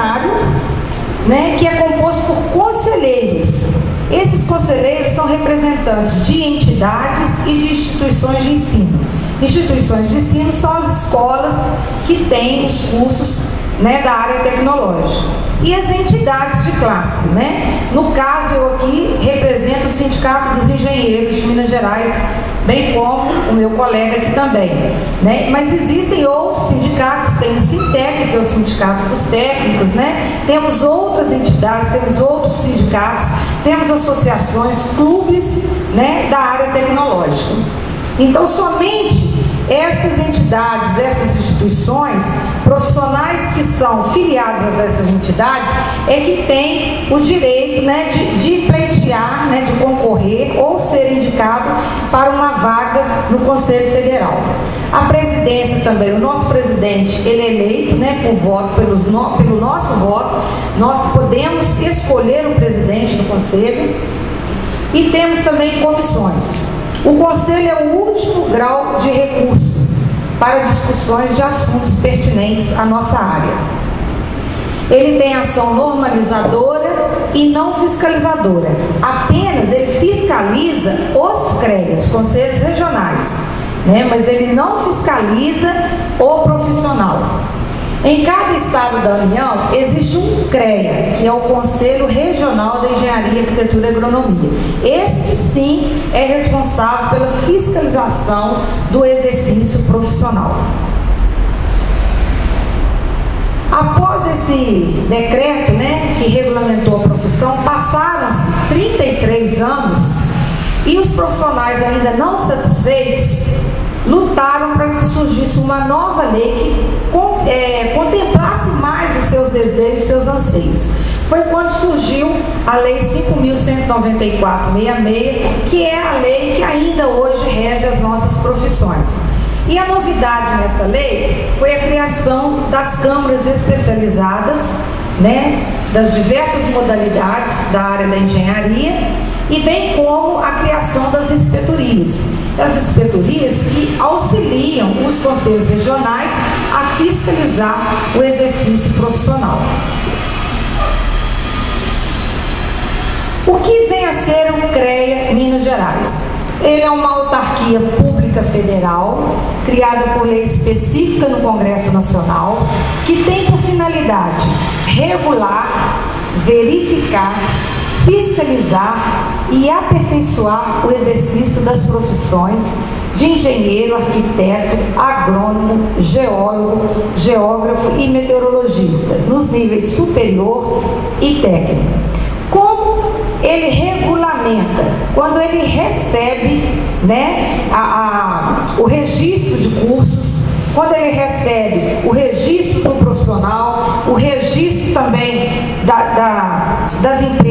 plenário, né, que é composto por conselheiros. Esses conselheiros são representantes de entidades e de instituições de ensino. Instituições de ensino são as escolas que têm os cursos, né, da área tecnológica. E as entidades de classe, né? No caso, eu aqui represento o Sindicato dos Engenheiros de Minas Gerais, bem como o meu colega aqui também, né? Mas existem outros sindicatos, tem o Sintec, que é o Sindicato dos Técnicos, né? Temos outras entidades, temos outros sindicatos, temos associações, clubes, né, da área tecnológica. Então, somente estas entidades, essas instituições, profissionais que são filiados a essas entidades, é que têm o direito, né, de pleitear, né, de concorrer ou ser indicado para uma vaga no Conselho Federal. A presidência também, o nosso presidente, ele é eleito, né, por voto, pelo nosso voto, nós podemos escolher o presidente do Conselho e temos também comissões. O Conselho é o último grau de recurso para discussões de assuntos pertinentes à nossa área. Ele tem ação normalizadora e não fiscalizadora. Apenas ele fiscaliza os CREAs, Conselhos Regionais, né? Mas ele não fiscaliza o profissional. Em cada estado da União existe um CREA, que é o Conselho Regional da Engenharia, Arquitetura e Agronomia. Este sim é responsável pela fiscalização do exercício profissional. Após esse decreto, né, que regulamentou a profissão, passaram-se 33 anos e os profissionais ainda não satisfeitos lutaram para que surgisse uma nova lei que contemplasse mais os seus desejos e seus anseios. Foi quando surgiu a Lei 5.194/66, que é a lei que ainda hoje rege as nossas profissões. E a novidade nessa lei foi a criação das câmaras especializadas, né, das diversas modalidades da área da engenharia, e bem como a criação das inspetorias. As inspetorias que auxiliam os conselhos regionais a fiscalizar o exercício profissional. O que vem a ser o CREA Minas Gerais? Ele é uma autarquia pública federal, criada por lei específica no Congresso Nacional, que tem por finalidade regular, verificar, fiscalizar e aperfeiçoar o exercício das profissões de engenheiro, arquiteto, agrônomo, geólogo, geógrafo e meteorologista, nos níveis superior e técnico. Como ele regulamenta? Quando ele recebe, né, o registro de cursos, quando ele recebe o registro do profissional, o registro também das empresas